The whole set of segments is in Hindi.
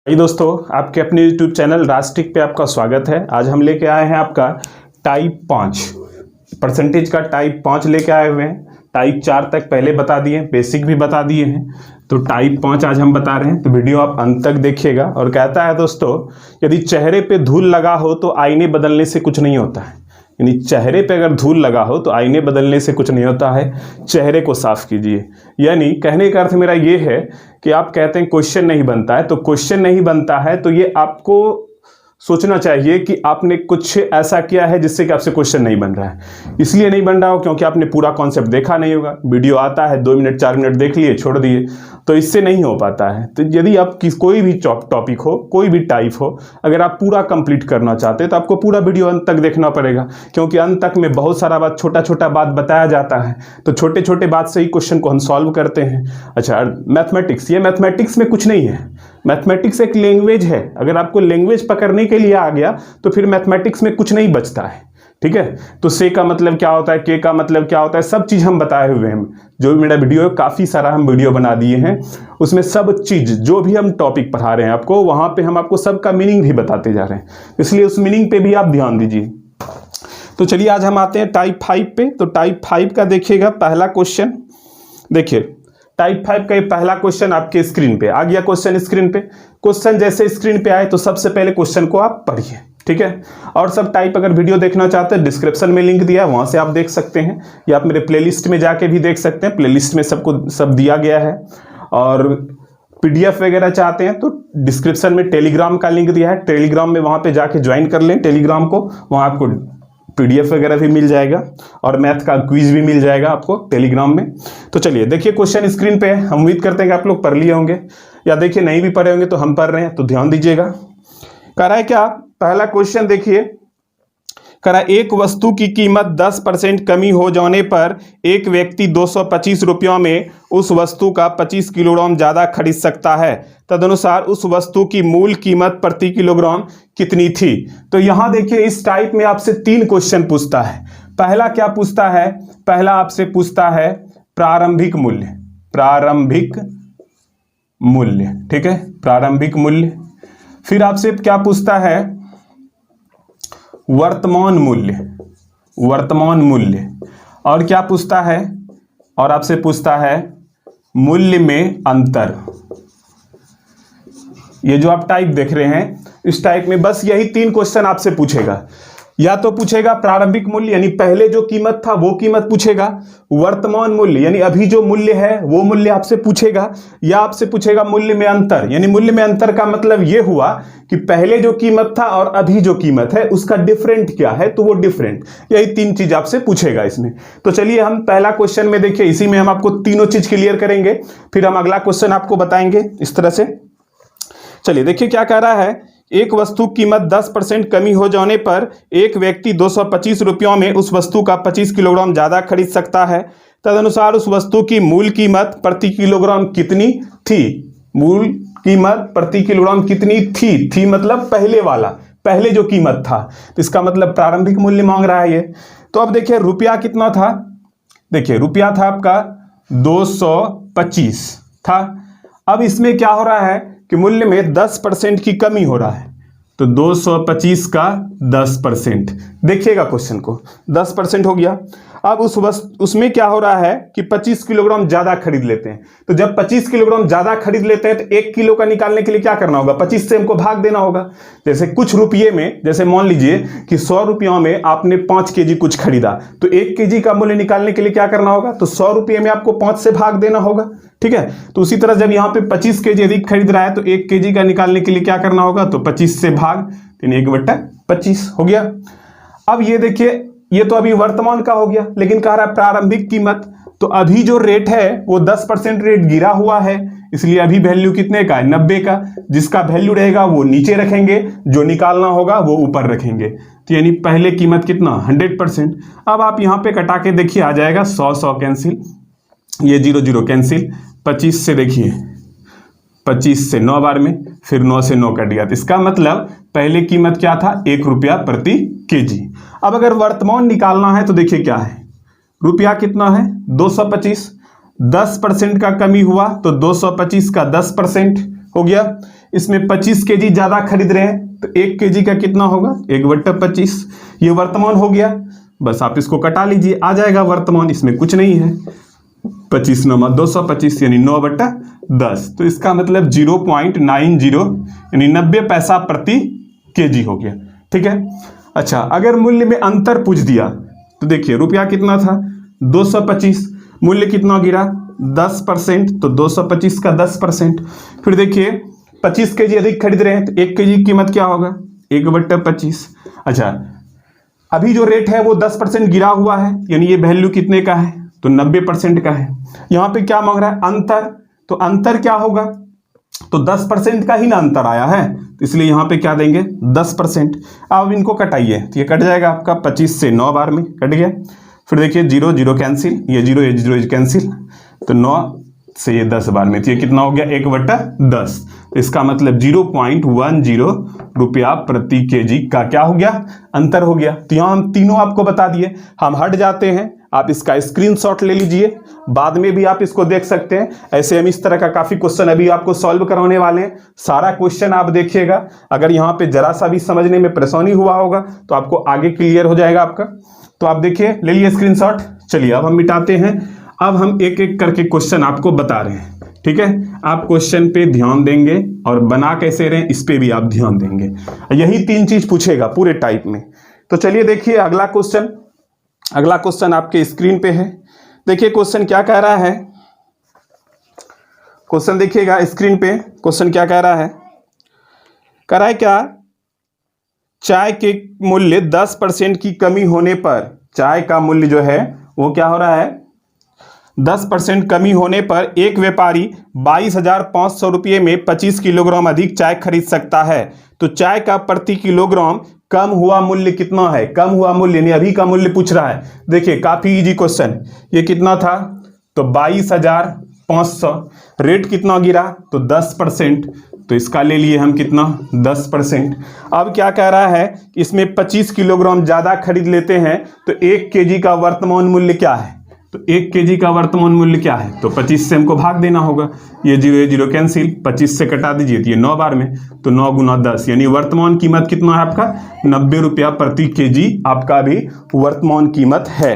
दोस्तों, आपके अपने YouTube चैनल राष्ट्रिक पे आपका स्वागत है। आज हम लेके आए हैं आपका टाइप 5 परसेंटेज का टाइप 5 लेके आए हुए हैं। टाइप 4 तक पहले बता दिए, बेसिक भी बता दिए हैं, तो टाइप 5 आज हम बता रहे हैं। तो वीडियो आप अंत तक देखिएगा। और कहता है दोस्तों, यदि चेहरे पे धूल लगा हो तो आईने बदलने से कुछ नहीं होता है। यानी चेहरे पे अगर धूल लगा हो तो आईने बदलने से कुछ नहीं होता है, चेहरे को साफ कीजिए। यानी कहने का अर्थ मेरा ये है कि आप कहते हैं क्वेश्चन नहीं बनता है, तो क्वेश्चन नहीं बनता है तो ये आपको सोचना चाहिए कि आपने कुछ ऐसा किया है जिससे कि आपसे क्वेश्चन नहीं बन रहा है। इसलिए नहीं बन रहा हो क्योंकि आपने पूरा कॉन्सेप्ट देखा नहीं होगा। वीडियो आता है 2 मिनट 4 मिनट देख लिए, छोड़ दिए, तो इससे नहीं हो पाता है। तो यदि आप कोई भी टॉपिक हो, कोई भी टाइप हो, अगर आप पूरा कंप्लीट करना चाहते हैं तो आपको पूरा वीडियो अंत तक देखना पड़ेगा, क्योंकि अंत तक में बहुत सारा बात, छोटा छोटा बात बताया जाता है। तो छोटे छोटे बात से ही क्वेश्चन को हम सॉल्व करते हैं। अच्छा, मैथमेटिक्स, ये मैथमेटिक्स में कुछ नहीं है। मैथमेटिक्स एक लैंग्वेज है। अगर आपको लैंग्वेज पकड़ने के लिए आ गया तो फिर मैथमेटिक्स में कुछ नहीं बचता है। ठीक है, तो से का मतलब क्या होता है, के का मतलब क्या होता है, सब चीज हम बताए हुए हैं। जो भी मेरा वीडियो है, काफी सारा हम वीडियो बना दिए हैं, उसमें सब चीज जो भी हम टॉपिक पढ़ा रहे हैं आपको, वहां पे हम आपको सबका मीनिंग भी बताते जा रहे हैं। इसलिए उस मीनिंग पे भी आप ध्यान दीजिए। तो चलिए आज हम आते हैं टाइप 5 पे। तो टाइप 5 का देखिएगा पहला क्वेश्चन। देखिए टाइप 5 का ये पहला क्वेश्चन आपके स्क्रीन पे आ गया। क्वेश्चन स्क्रीन पे, क्वेश्चन जैसे स्क्रीन पे आए तो सबसे पहले क्वेश्चन को आप पढ़िए। ठीक है, और सब टाइप अगर वीडियो देखना चाहते हैं, डिस्क्रिप्शन में लिंक दिया है, वहां से आप देख सकते हैं, या आप मेरे प्लेलिस्ट में जाके भी देख सकते हैं। प्लेलिस्ट में सब दिया गया है। और पीडीएफ वगैरह चाहते हैं तो डिस्क्रिप्शन में टेलीग्राम का लिंक दिया है, टेलीग्राम में वहां पे जाके ज्वाइन कर लें टेलीग्राम को, वहां आपको पीडीएफ वगैरह भी मिल जाएगा और मैथ का क्विज भी मिल जाएगा आपको टेलीग्राम में। तो चलिए देखिए क्वेश्चन स्क्रीन पे है। हम उम्मीद करते हैं कि आप लोग पढ़ लिए होंगे, या देखिए नहीं भी पढ़े होंगे तो हम पढ़ रहे हैं, तो ध्यान दीजिएगा। कह रहा है क्या, पहला क्वेश्चन देखिए, कह रहा है एक वस्तु की कीमत 10% कमी हो जाने पर एक व्यक्ति 225 रुपयों में उस वस्तु का 25 किलोग्राम ज्यादा खरीद सकता है। तदनुसार उस वस्तु की मूल कीमत प्रति किलोग्राम कितनी थी। तो यहां देखिए इस टाइप में आपसे 3 क्वेश्चन पूछता है। पहला क्या पूछता है, पहला आपसे पूछता है प्रारंभिक मूल्य। प्रारंभिक मूल्य, ठीक है, प्रारंभिक मूल्य। फिर आपसे क्या पूछता है, वर्तमान मूल्य। वर्तमान मूल्य। और क्या पूछता है, और आपसे पूछता है मूल्य में अंतर। ये जो आप टाइप देख रहे हैं, इस टाइप में बस यही 3 क्वेश्चन आपसे पूछेगा। या तो पूछेगा प्रारंभिक मूल्य यानी पहले जो कीमत था वो कीमत पूछेगा, वर्तमान मूल्य यानी अभी जो मूल्य है वो मूल्य आपसे पूछेगा, या आपसे पूछेगा मूल्य में अंतर। यानी मूल्य में अंतर का मतलब ये हुआ कि पहले जो कीमत था और अभी जो कीमत है उसका डिफरेंट क्या है, तो वो डिफरेंट। यही 3 चीज आपसे पूछेगा इसमें। तो चलिए हम पहला क्वेश्चन में देखिए, इसी में हम आपको तीनों चीज क्लियर करेंगे, फिर हम अगला क्वेश्चन आपको बताएंगे इस तरह से। चलिए देखिए क्या कह रहा है, एक वस्तु कीमत 10% कमी हो जाने पर एक व्यक्ति 225 रुपयों में उस वस्तु का 25 किलोग्राम ज्यादा खरीद सकता है। तदनुसार उस वस्तु की मूल कीमत प्रति किलोग्राम कितनी थी। मूल कीमत प्रति किलोग्राम कितनी थी, थी मतलब पहले वाला, पहले जो कीमत था, तो इसका मतलब प्रारंभिक मूल्य मांग रहा है ये। तो अब देखिए रुपया कितना था, देखिए रुपया था आपका 225 था। अब इसमें क्या हो रहा है कि मूल्य में 10% की कमी हो रहा है, तो 225 का 10%। देखिएगा क्वेश्चन को, 10% हो गया। अब उसमें क्या हो रहा है कि 25 किलोग्राम ज्यादा खरीद लेते हैं। तो जब 25 किलोग्राम ज्यादा खरीद लेते हैं तो 1 किलो का निकालने के लिए क्या करना होगा, 25 से हमको भाग देना होगा। जैसे कुछ रुपये में, जैसे मान लीजिए कि 100 रुपयों में आपने 5 केजी कुछ खरीदा, तो 1 केजी का मूल्य निकालने के लिए क्या करना होगा, तो 100 रुपये में आपको 5 से भाग देना होगा। ठीक है, तो उसी तरह जब यहाँ पे 25 केजी अधिक खरीद रहा है तो 1 केजी का निकालने के लिए क्या करना होगा, तो 25 से भाग 1/25 हो गया। अब ये देखिए, ये तो अभी वर्तमान का हो गया, लेकिन कह रहा है प्रारंभिक कीमत, तो अभी जो रेट है वो 10% रेट गिरा हुआ है, इसलिए अभी वैल्यू कितने का है, 90 का। जिसका वैल्यू रहेगा वो नीचे रखेंगे, जो निकालना होगा वो ऊपर रखेंगे। तो यानी पहले कीमत कितना, 100%। अब आप यहाँ पे कटा के देखिए, आ जाएगा 100 कैंसिल, ये 0 कैंसिल, 25 से देखिए 25 से 9 बार में, फिर 9 से 9 कट गया। तो इसका मतलब पहले कीमत क्या था, 1 रुपया प्रति केजी। अब अगर वर्तमान निकालना है तो देखिए क्या है, रुपया कितना है 225, 10% का कमी हुआ तो 225 का 10% हो गया। इसमें 25 केजी ज्यादा खरीद रहे हैं, तो 1 केजी का कितना होगा 1/25। ये वर्तमान हो गया, बस आप इसको कटा लीजिए, आ जाएगा वर्तमान, इसमें कुछ नहीं है। 25 9 225 यानी 9/10। तो इसका मतलब 0.90 यानी 90 पैसा प्रति केजी हो गया। ठीक है। अच्छा, अगर मूल्य में अंतर पूछ दिया तो देखिए रुपया कितना था 225, मूल्य कितना गिरा 10%, तो 225 का 10%। फिर देखिए 25 केजी अधिक खरीद रहे हैं, तो 1 केजी की कीमत क्या होगा 1/25। अच्छा, अभी जो रेट है वो 10% गिरा हुआ है, यानी ये वैल्यू कितने का है तो 90% का है। यहाँ पे क्या मांग रहा है अंतर, तो अंतर क्या होगा तो 10% का ही ना अंतर आया है, तो इसलिए यहाँ पे क्या देंगे 10%। अब इनको कटाइए तो ये कट जाएगा आपका 25 से 9 बार में कट गया। फिर देखिए 0 0 कैंसिल, ये 0 कैंसिल, तो 9 से ये 10 बार में, तो ये कितना हो गया 1/10। इसका मतलब 0.10 रुपया प्रति केजी का क्या हो गया अंतर हो गया। तो यहाँ हम तीनों आपको बता दिए। हम हट जाते हैं, आप इसका स्क्रीनशॉट ले लीजिए, बाद में भी आप इसको देख सकते हैं। ऐसे हम इस तरह का काफी क्वेश्चन अभी आपको सॉल्व करवाने वाले हैं। सारा क्वेश्चन आप देखिएगा, अगर यहाँ पे जरा सा भी समझने में परेशानी हुआ होगा तो आपको आगे क्लियर हो जाएगा आपका। तो आप देखिए, ले लिए स्क्रीनशॉट। चलिए अब हम मिटाते हैं। अब हम एक एक करके क्वेश्चन आपको बता रहे हैं। ठीक है, आप क्वेश्चन पे ध्यान देंगे और बना कैसे रहे इस पे भी आप ध्यान देंगे। यही 3 चीज पूछेगा पूरे टाइप में। तो चलिए देखिए अगला क्वेश्चन। अगला क्वेश्चन आपके स्क्रीन पे है। देखिए क्वेश्चन क्या कह रहा है, क्वेश्चन देखिएगा स्क्रीन पे। क्वेश्चन क्या कह रहा है, कह रहा है क्या चाय के मूल्य 10% की कमी होने पर, चाय का मूल्य जो है वो क्या हो रहा है 10% कमी होने पर एक व्यापारी 22,500 रुपये में 25 किलोग्राम अधिक चाय खरीद सकता है। तो चाय का प्रति किलोग्राम कम हुआ मूल्य कितना है, कम हुआ मूल्य यानी अभी का मूल्य पूछ रहा है। देखिए काफी इजी क्वेश्चन। ये कितना था तो 22,500, रेट कितना गिरा तो 10%, तो इसका ले लिए हम कितना 10%। अब क्या कह रहा है, इसमें 25 किलोग्राम ज्यादा खरीद लेते हैं, तो 1 केजी का वर्तमान मूल्य क्या है, तो 1 केजी का वर्तमान मूल्य क्या है, तो 25 से हमको भाग देना होगा। ये 0 कैंसिल, 25 से कटा दीजिए तो ये 9 बार में, तो 9 गुना 10 यानी वर्तमान कीमत कितना है आपका 90 रुपया प्रति केजी आपका भी वर्तमान कीमत है।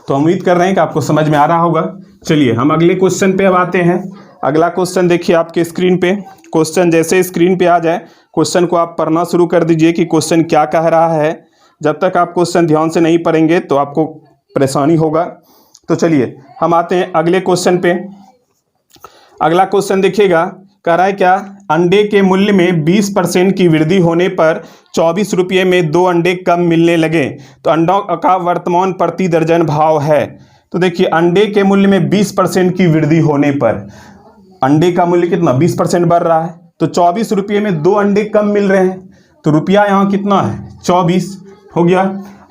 तो उम्मीद कर रहे हैं कि आपको समझ में आ रहा होगा। चलिए हम अगले क्वेश्चन पे अब आते हैं। अगला क्वेश्चन देखिए आपके स्क्रीन पे। क्वेश्चन जैसे स्क्रीन पे आ जाए, क्वेश्चन को आप पढ़ना शुरू कर दीजिए कि क्वेश्चन क्या कह रहा है। जब तक आप क्वेश्चन ध्यान से नहीं पढ़ेंगे तो आपको परेशानी होगा। तो चलिए हम आते हैं अगले क्वेश्चन पे। अगला क्वेश्चन देखिएगा, कह रहा है क्या अंडे के मूल्य में 20% की वृद्धि होने पर 24 रुपये में 2 अंडे कम मिलने लगे, तो अंडों का वर्तमान प्रति दर्जन भाव है। तो देखिए अंडे के मूल्य में 20% की वृद्धि होने पर अंडे का मूल्य कितना 20% बढ़ रहा है, तो 24 रुपये में 2 अंडे कम मिल रहे हैं, तो रुपया यहाँ कितना है 24 हो गया।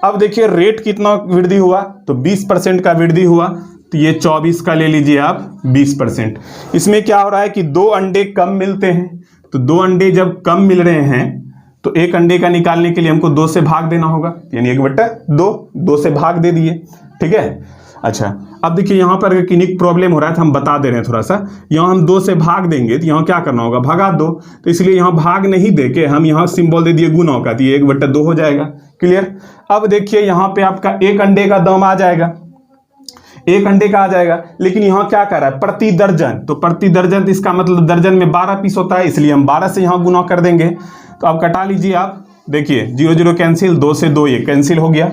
अब देखिए रेट कितना वृद्धि हुआ, तो 20% का वृद्धि हुआ, तो ये 24 का ले लीजिए आप 20%। इसमें क्या हो रहा है कि 2 अंडे कम मिलते हैं, तो 2 अंडे जब कम मिल रहे हैं तो 1 अंडे का निकालने के लिए हमको 2 से भाग देना होगा, यानी 1/2, 2 से भाग दे दिए। ठीक है। अच्छा अब देखिए यहाँ पर किनिक प्रॉब्लम हो रहा है तो हम बता दे रहे हैं थोड़ा सा। यहाँ हम 2 से भाग देंगे तो यहाँ क्या करना होगा भगा 2, तो इसलिए यहाँ भाग नहीं देके हम यहाँ सिंबल दे दिए गुना का, तो ये 1/2 हो जाएगा। क्लियर। अब देखिए यहाँ पे आपका 1 अंडे का दाम आ जाएगा, 1 अंडे का आ जाएगा, लेकिन यहाँ क्या कर रहा है प्रति दर्जन, तो प्रति दर्जन तो इसका मतलब दर्जन में 12 पीस होता है, इसलिए हम 12 से यहाँ गुना कर देंगे। तो अब कटा लीजिए आप, देखिए 0 कैंसिल, 2 से 2 ये कैंसिल हो गया।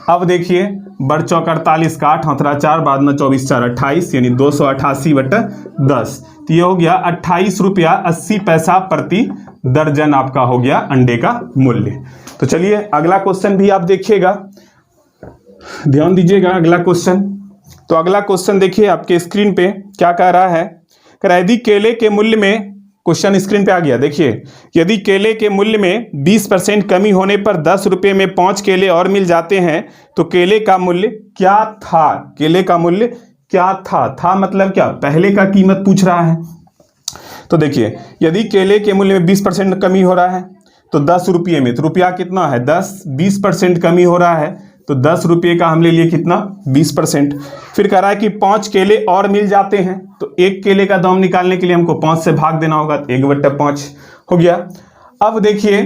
अब देखिए बढ़ चौक 48 का 8 हथरा 4 बाद में 24 4 28 यानी 288/10, तो ये हो गया 28 रुपया 80 पैसा प्रति दर्जन आपका हो गया अंडे का मूल्य। तो चलिए अगला क्वेश्चन भी आप देखिएगा, ध्यान दीजिएगा अगला क्वेश्चन। तो अगला क्वेश्चन देखिए आपके स्क्रीन पे क्या कह रहा है, कह रहा है यदि केले के मूल्य में, क्वेश्चन स्क्रीन पे आ गया देखिए, यदि केले के मूल्य में 20% कमी होने पर 10 रुपये में 5 केले और मिल जाते हैं, तो केले का मूल्य क्या था, केले का मूल्य क्या था मतलब क्या पहले का कीमत पूछ रहा है। तो देखिए यदि केले के मूल्य में 20% कमी हो रहा है तो 10 रुपये में, तो रुपया कितना है 10, 20% कमी हो रहा है तो 10 रुपये का हम ले लिए कितना 20%। फिर कह रहा है कि 5 केले और मिल जाते हैं, तो एक केले का दाम निकालने के लिए हमको 5 से भाग देना होगा, 1/5 हो गया। अब देखिए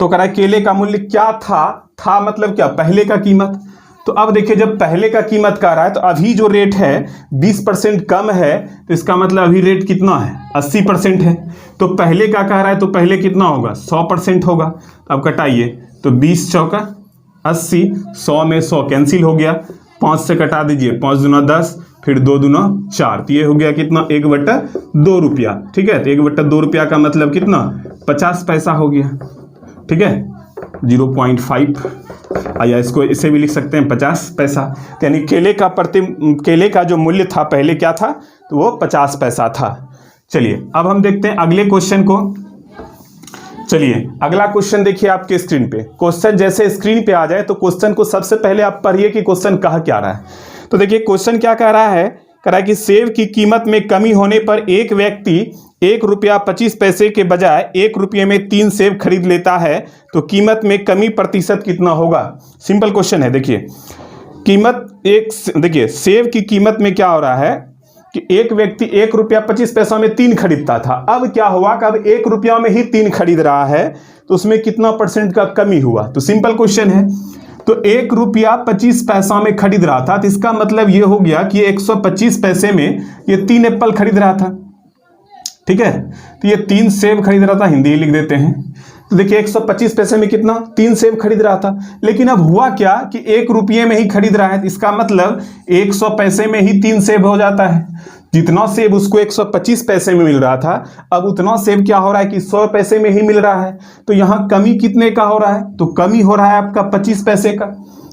तो कह रहा है केले का मूल्य क्या था मतलब क्या, पहले का कीमत। तो अब देखिए जब पहले का कीमत कह रहा है तो अभी जो रेट है 20% कम है, तो इसका मतलब अभी रेट कितना है 80% है। तो पहले का कह रहा है तो पहले कितना होगा 100% होगा। अब कटाइए, तो 20 चौका 80, 100 में 100 कैंसिल हो गया, 5 से कटा दीजिए, 5 दूना 10, फिर 2 दूना 4, तो ये हो गया कितना 1/2 रुपया। ठीक है, तो 1/2 रुपया का मतलब कितना 50 पैसा हो गया। ठीक है, 0.5 या इसको इसे भी लिख सकते हैं 50 पैसा। यानी केले का जो मूल्य था पहले क्या था, तो वो 50 पैसा था। चलिए अब हम देखते हैं अगले क्वेश्चन को। चलिए अगला क्वेश्चन देखिए आपके स्क्रीन पे। क्वेश्चन जैसे स्क्रीन पे आ जाए तो क्वेश्चन को सबसे पहले आप पढ़िए कि क्वेश्चन कह क्या रहा है। तो देखिए क्वेश्चन क्या कह रहा है, कह रहा है कि सेब की कीमत में कमी होने पर एक व्यक्ति 1.25 रुपये के बजाय 1 रुपये में 3 सेब खरीद लेता है, तो कीमत में कमी प्रतिशत कितना होगा। सिंपल क्वेश्चन है। देखिए देखिए सेब की कीमत में क्या हो रहा है कि एक व्यक्ति 1.25 रुपया में 3 खरीदता था। अब क्या हुआ कि अब 1 रुपया में ही 3 खरीद रहा है, तो उसमें कितना % का कमी हुआ। तो सिंपल क्वेश्चन है। तो 1.25 रुपया में खरीद रहा था, तो इसका मतलब ये हो गया कि 125 पैसे में ये 3 एप्पल खरीद रहा था। ठीक है, तो ये 3 सेब खरीद रहा था, हिंदी लिख देते हैं। तो देखिए 125 पैसे में कितना 3 सेब खरीद रहा था। लेकिन अब हुआ क्या कि 1 रुपये में ही खरीद रहा है, इसका मतलब 100 पैसे में ही 3 सेब हो जाता है। जितना सेब उसको 125 पैसे में मिल रहा था, अब उतना सेब क्या हो रहा है कि 100 पैसे में ही मिल रहा है। तो यहाँ कमी कितने का हो रहा है, तो कमी हो रहा है आपका 25 पैसे का।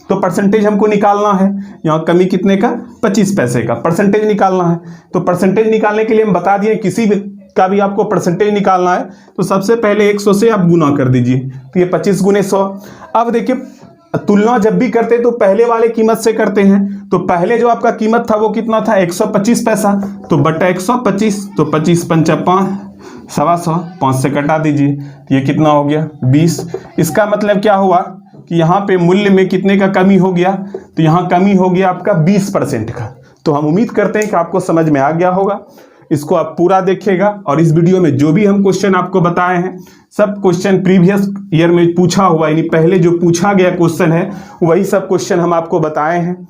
तो परसेंटेज हमको निकालना है, यहाँ कमी कितने का 25 पैसे का परसेंटेज निकालना है। तो परसेंटेज निकालने के लिए हम बता दिए किसी भी का भी आपको परसेंटेज निकालना है तो सबसे पहले 100 से आप गुना कर दीजिए, तो ये 25 × 100। अब देखिए तुलना जब भी करते तो पहले वाले कीमत से करते हैं। तो पहले जो आपका कीमत था वो कितना था 125 पैसा, तो बटा 125, तो 25 × 5 = 125, 5 से कटा दीजिए, तो ये कितना हो गया 20। इसका मतलब क्या हुआ कि यहाँ पे मूल्य में कितने का कमी हो गया, तो यहाँ कमी हो गया आपका 20% का। तो हम उम्मीद करते हैं कि आपको समझ में आ गया होगा। इसको आप पूरा देखिएगा, और इस वीडियो में जो भी हम क्वेश्चन आपको बताए हैं सब क्वेश्चन प्रीवियस ईयर में पूछा हुआ, यानी पहले जो पूछा गया क्वेश्चन है वही सब क्वेश्चन हम आपको बताए हैं।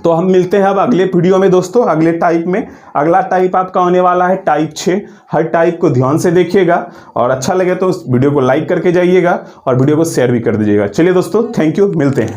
तो हम मिलते हैं अब अगले वीडियो में दोस्तों, अगले टाइप में। अगला टाइप आपका होने वाला है टाइप 6। हर टाइप को ध्यान से देखिएगा, और अच्छा लगे तो उस वीडियो को लाइक करके जाइएगा और वीडियो को शेयर भी कर दीजिएगा। चलिए दोस्तों, थैंक यू, मिलते हैं।